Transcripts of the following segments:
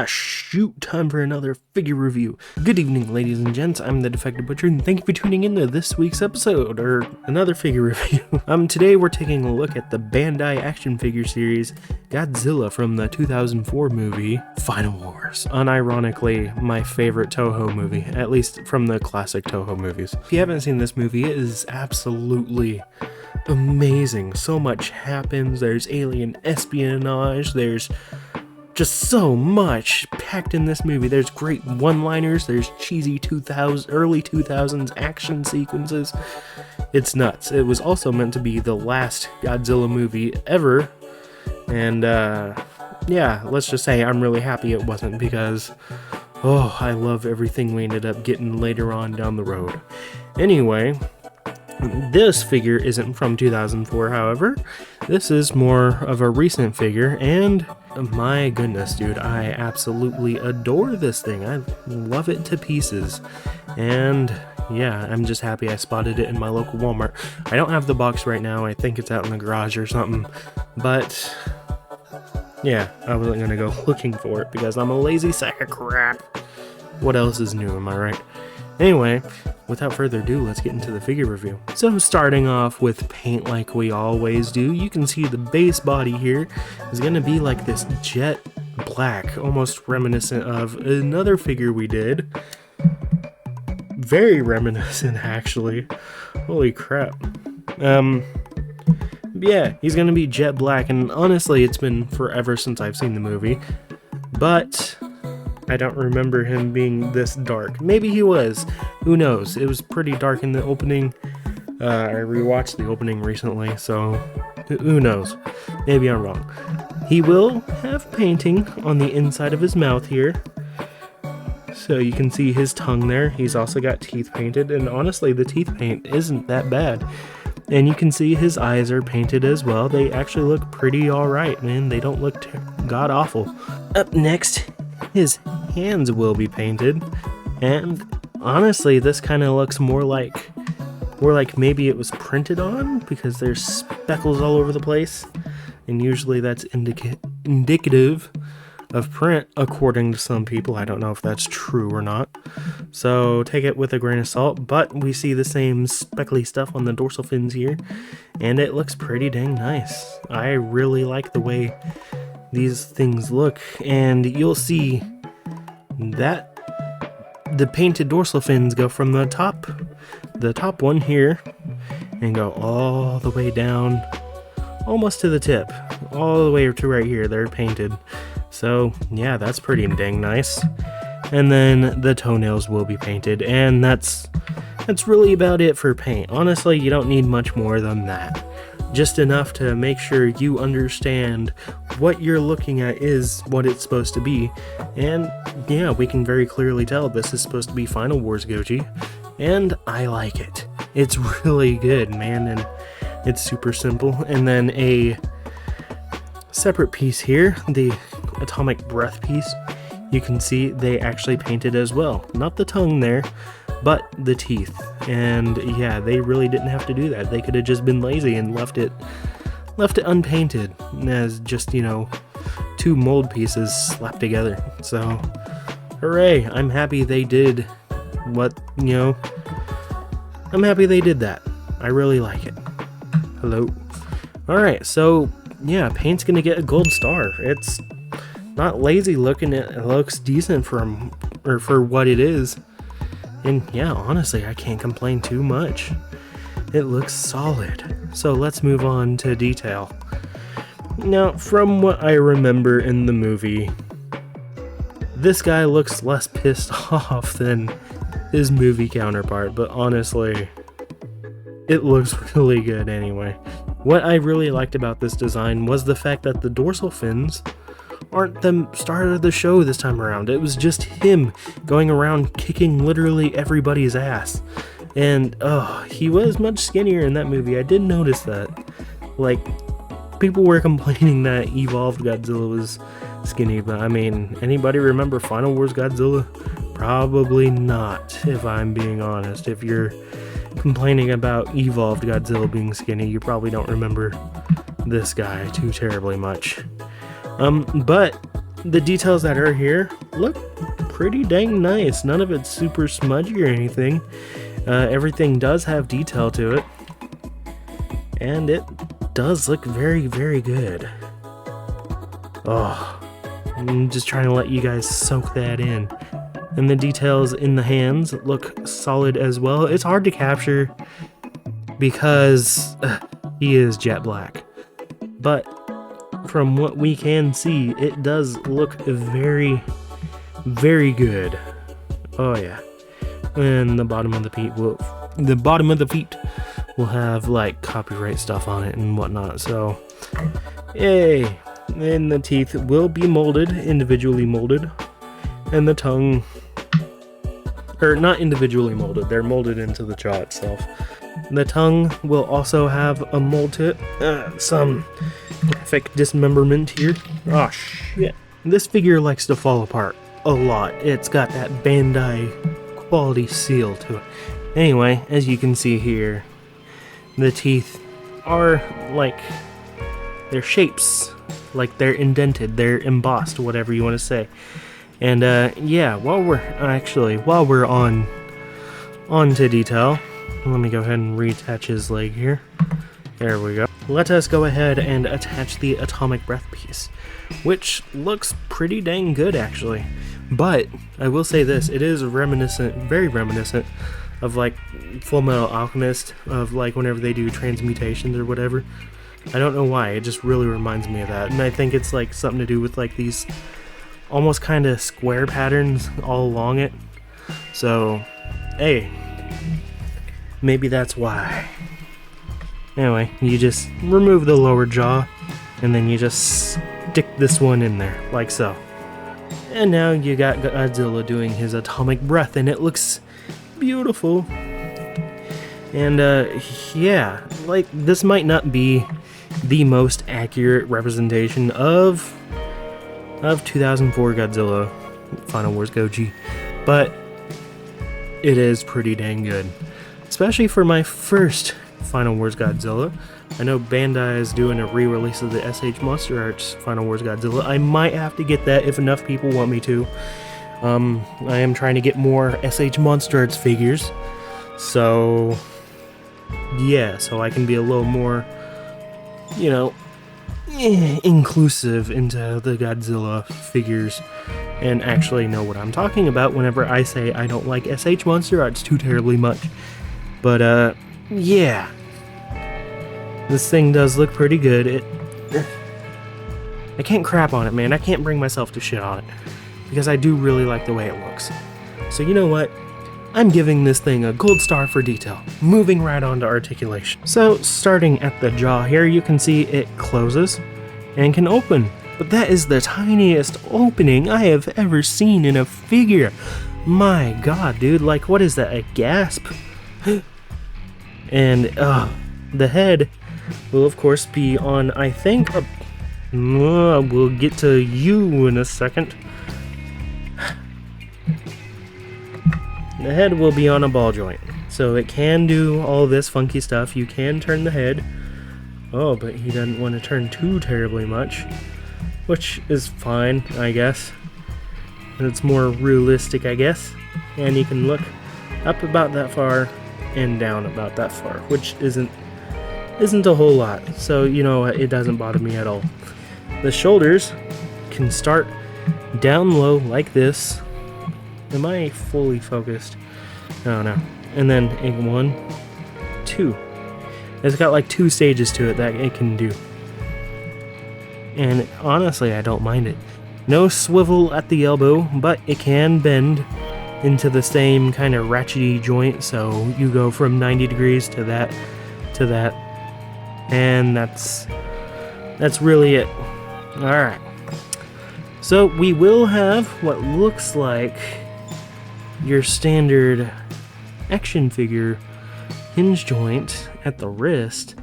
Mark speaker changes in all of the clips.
Speaker 1: Shoot, time for another figure review. Good evening, ladies and gents, I'm the Defective Butcher, and thank you for tuning into this week's episode, or another figure review. Today we're taking a look at the Bandai action figure series, Godzilla from the 2004 movie, Final Wars. Unironically, my favorite Toho movie, at least from the classic Toho movies. If you haven't seen this movie, it is absolutely amazing. So much happens, there's alien espionage, there's just so much packed in this movie. There's great one-liners, there's cheesy early 2000s action sequences. It's nuts. It was also meant to be the last Godzilla movie ever, and yeah, let's just say I'm really happy it wasn't, because I love everything we ended up getting later on down the road. Anyway, this figure isn't from 2004, however. This is more of a recent figure, and my goodness, dude, I absolutely adore this thing. I love it to pieces. And yeah, I'm just happy I spotted it in my local Walmart. I don't have the box right now. I think it's out in the garage or something. But yeah, I wasn't gonna go looking for it because I'm a lazy sack of crap. What else is new, am I right? Anyway, without further ado, let's get into the figure review. So starting off with paint like we always do, you can see the base body here is going to be like this jet black, almost reminiscent of another figure we did. Very reminiscent, actually. Holy crap. Yeah, he's going to be jet black, and honestly, it's been forever since I've seen the movie. But I don't remember him being this dark. Maybe he was. Who knows? It was pretty dark in the opening. I rewatched the opening recently, so who knows? Maybe I'm wrong. He will have painting on the inside of his mouth here, so you can see his tongue there. He's also got teeth painted, and honestly, the teeth paint isn't that bad. And you can see his eyes are painted as well. They actually look pretty alright, man. They don't look god-awful. Up next, his hands will be painted, and honestly, this kind of looks more like maybe it was printed on, because there's speckles all over the place, and usually that's indicative of print, according to some people. I don't know if that's true or not, so take it with a grain of salt, but we see the same speckly stuff on the dorsal fins here, and it looks pretty dang nice. I really like the way these things look, and you'll see that the painted dorsal fins go from the top one here and go all the way down almost to the tip, all the way to right here. They're painted, so yeah, that's pretty dang nice. And then the toenails will be painted, and that's really about it for paint. Honestly, you don't need much more than that. Just enough to make sure you understand what you're looking at is what it's supposed to be. And yeah, we can very clearly tell this is supposed to be Final Wars Goji, and I like it. It's really good, man, and it's super simple. And then a separate piece here, the atomic breath piece, you can see they actually painted as well. Not the tongue there, but the teeth. And yeah, they really didn't have to do that. They could have just been lazy and left it unpainted as just, two mold pieces slapped together. So hooray, I'm happy they did I'm happy they did that. I really like it. Hello. Alright, so yeah, paint's gonna get a gold star. It's not lazy looking, it looks decent for what it is. And yeah, honestly, I can't complain too much. It looks solid. So let's move on to detail. Now, from what I remember in the movie, this guy looks less pissed off than his movie counterpart, but honestly, it looks really good anyway. What I really liked about this design was the fact that the dorsal fins aren't the star of the show this time around. It was just him going around kicking literally everybody's ass. And he was much skinnier in that movie. I did notice that. Like, people were complaining that Evolved Godzilla was skinny, but I mean, anybody remember Final Wars Godzilla? Probably not, if I'm being honest. If you're complaining about Evolved Godzilla being skinny, you probably don't remember this guy too terribly much. But the details that are here look pretty dang nice. None of it's super smudgy or anything. Everything does have detail to it, and it does look very, very good. Oh, I'm just trying to let you guys soak that in. And the details in the hands look solid as well. It's hard to capture because he is jet black, but from what we can see, it does look very, very good. Oh yeah. And the bottom of the feet will have like copyright stuff on it and whatnot. So, yay! And the teeth will be molded, individually molded, and the tongue, or not individually molded. They're molded into the jaw itself. The tongue will also have a mold to it. Some graphic dismemberment here. Oh shit! This figure likes to fall apart a lot. It's got that Bandai quality seal to it. Anyway, as you can see here, the teeth are like, they're shapes, like they're indented, they're embossed, whatever you want to say. And yeah, while we're on to detail, let me go ahead and reattach his leg here. There we go. Let us go ahead and attach the atomic breath piece, which looks pretty dang good actually. But I will say this, it is very reminiscent of like Full Metal Alchemist, of like whenever they do transmutations or whatever. I don't know why, it just really reminds me of that. And I think it's like something to do with like these almost kind of square patterns all along it. So, hey, maybe that's why. Anyway, you just remove the lower jaw, and then you just stick this one in there, like so. And now you got Godzilla doing his atomic breath, and it looks beautiful. And yeah, like this might not be the most accurate representation of 2004 Godzilla Final Wars Goji, but it is pretty dang good, especially for my first Final Wars Godzilla. I know Bandai is doing a re-release of the SH Monster Arts Final Wars Godzilla. I might have to get that if enough people want me to. I am trying to get more SH Monster Arts figures, so yeah, so I can be a little more, you know, inclusive into the Godzilla figures and actually know what I'm talking about whenever I say I don't like SH Monster Arts too terribly much. But yeah, this thing does look pretty good. I can't crap on it, man. I can't bring myself to shit on it because I do really like the way it looks. So you know what? I'm giving this thing a gold star for detail. Moving right on to articulation. So starting at the jaw here, you can see it closes and can open. But that is the tiniest opening I have ever seen in a figure. My god, dude, like what is that, a gasp? And the head will of course be on, I think, we'll get to you in a second. The head will be on a ball joint, so it can do all this funky stuff. You can turn the head. Oh, but he doesn't want to turn too terribly much, which is fine, I guess. It's more realistic, I guess. And you can look up about that far and down about that far, which isn't a whole lot. So, you know, it doesn't bother me at all. The shoulders can start down low like this. Am I fully focused? I don't know. And then a 1, 2. It's got like 2 stages to it that it can do. And honestly, I don't mind it. No swivel at the elbow, but it can bend into the same kind of ratchety joint, so you go from 90 degrees to that, and that's really it. Alright. So we will have what looks like your standard action figure hinge joint at the wrist,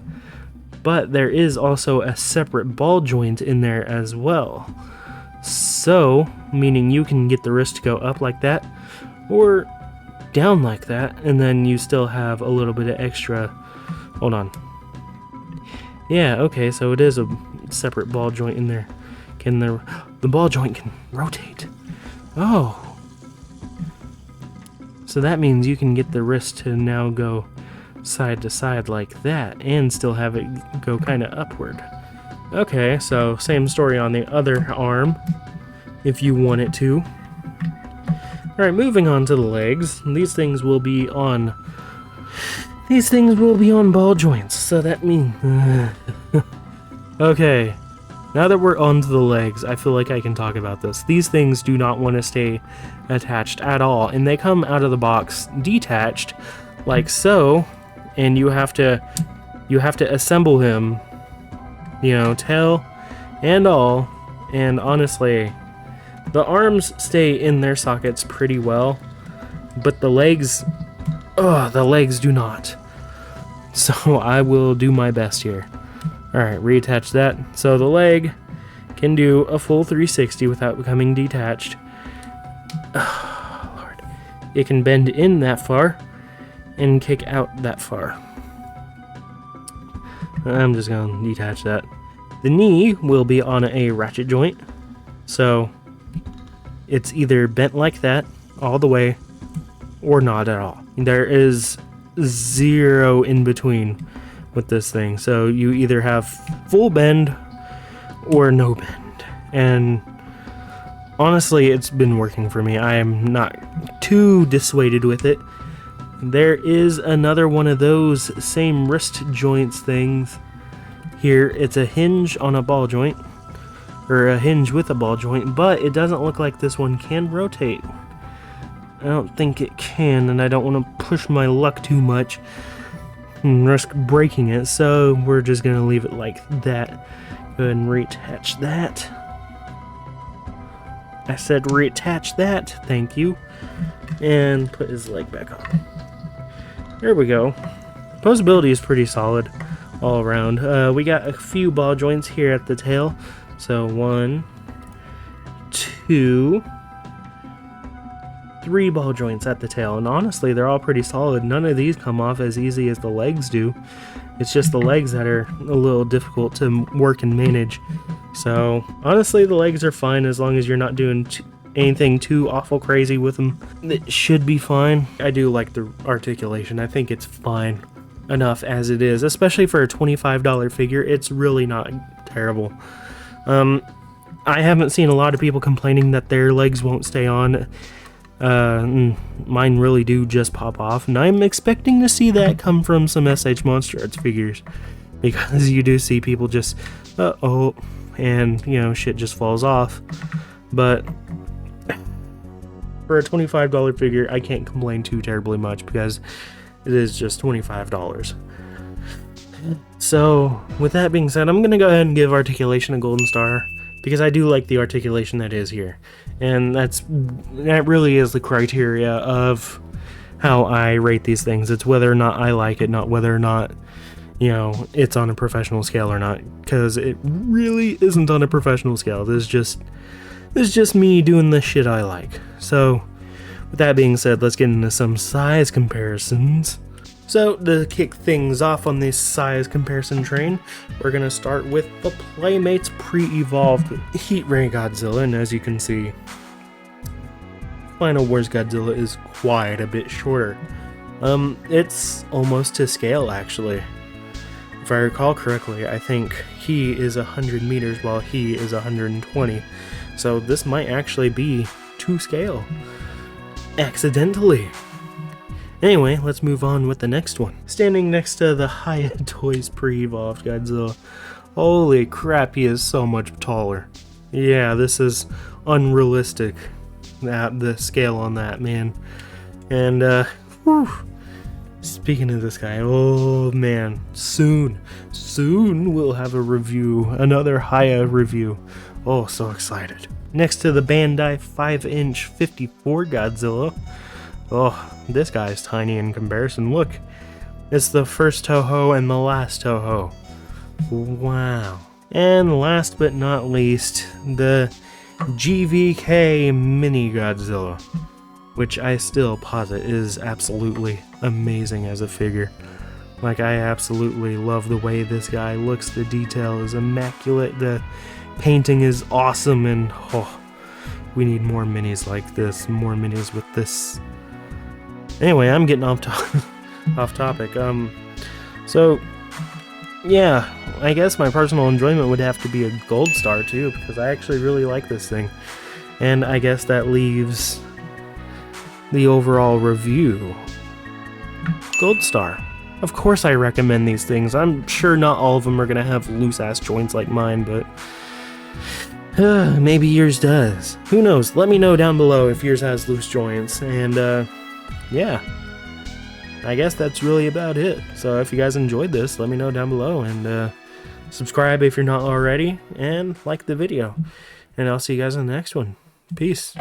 Speaker 1: but there is also a separate ball joint in there as well. So, meaning you can get the wrist to go up like that, or down like that, and then you still have a little bit of extra. Hold on. Yeah, okay, so it is a separate ball joint in there. Can the ball joint can rotate. Oh. So that means you can get the wrist to now go side to side like that and still have it go kind of upward. Okay, so same story on the other arm if you want it to. Alright, moving on to the legs. These things will be on ball joints, so that means okay. Now that we're onto the legs, I feel like I can talk about this. These things do not want to stay attached at all, and they come out of the box detached like so, and you have to assemble him, you know, tail and all. And honestly, the arms stay in their sockets pretty well, but the legs do not. So I will do my best here. Alright, reattach that. So the leg can do a full 360 without becoming detached. Oh, Lord. It can bend in that far and kick out that far. I'm just going to detach that. The knee will be on a ratchet joint. So it's either bent like that all the way or not at all. There is zero in between with this thing. So you either have full bend or no bend. And honestly, it's been working for me. I am not too dissuaded with it. There is another one of those same wrist joints things here. It's a hinge on a ball joint, or a hinge with a ball joint, but it doesn't look like this one can rotate. I don't think it can, and I don't want to push my luck too much and risk breaking it, so we're just going to leave it like that. Go ahead and reattach that. I said reattach that, thank you. And put his leg back on. There we go. Posability is pretty solid all around. We got a few ball joints here at the tail. So 1, 2, 3 ball joints at the tail, and honestly they're all pretty solid. None of these come off as easy as the legs do. It's just the legs that are a little difficult to work and manage. So honestly the legs are fine as long as you're not doing anything too awful crazy with them. It should be fine. I do like the articulation. I think it's fine enough as it is, especially for a $25 figure. It's really not terrible. I haven't seen a lot of people complaining that their legs won't stay on. Mine really do just pop off, and I'm expecting to see that come from some SH Monster Arts figures, because you do see people just and you know, shit just falls off. But for a $25 figure, I can't complain too terribly much, because it is just $25. So with that being said, I'm gonna go ahead and give articulation a golden star, because I do like the articulation that is here, and that really is the criteria of how I rate these things. It's whether or not I like it, not whether or not, you know, it's on a professional scale or not, because it really isn't on a professional scale. This is just me doing the shit I like. So with that being said, let's get into some size comparisons. So to kick things off on this size comparison train, we're going to start with the Playmates pre-evolved Heat Ray Godzilla, and as you can see, Final Wars Godzilla is quite a bit shorter. It's almost to scale, actually. If I recall correctly, I think he is 100 meters while he is 120. So this might actually be to scale. Accidentally. Anyway, let's move on with the next one. Standing next to the Hiya Toys pre-evolved Godzilla. Holy crap, he is so much taller. Yeah, this is unrealistic, the scale on that, man. And, whew. Speaking of this guy, oh man, soon we'll have a review, another Hiya review. Oh, so excited. Next to the Bandai 5-inch 54 Godzilla. Oh, this guy's tiny in comparison. Look, it's the first Toho and the last Toho. Wow. And last but not least, the GVK Mini Godzilla, which I still posit is absolutely amazing as a figure. Like, I absolutely love the way this guy looks. The detail is immaculate. The painting is awesome, and oh, we need more minis like this, more minis with this. Anyway, I'm getting off topic. So yeah, I guess my personal enjoyment would have to be a gold star too, because I actually really like this thing. And I guess that leaves the overall review. Gold star. Of course I recommend these things. I'm sure not all of them are gonna have loose-ass joints like mine, but maybe yours does. Who knows? Let me know down below if yours has loose joints. And yeah, I guess that's really about it. So if you guys enjoyed this, let me know down below, and subscribe if you're not already, and like the video. And I'll see you guys in the next one. Peace.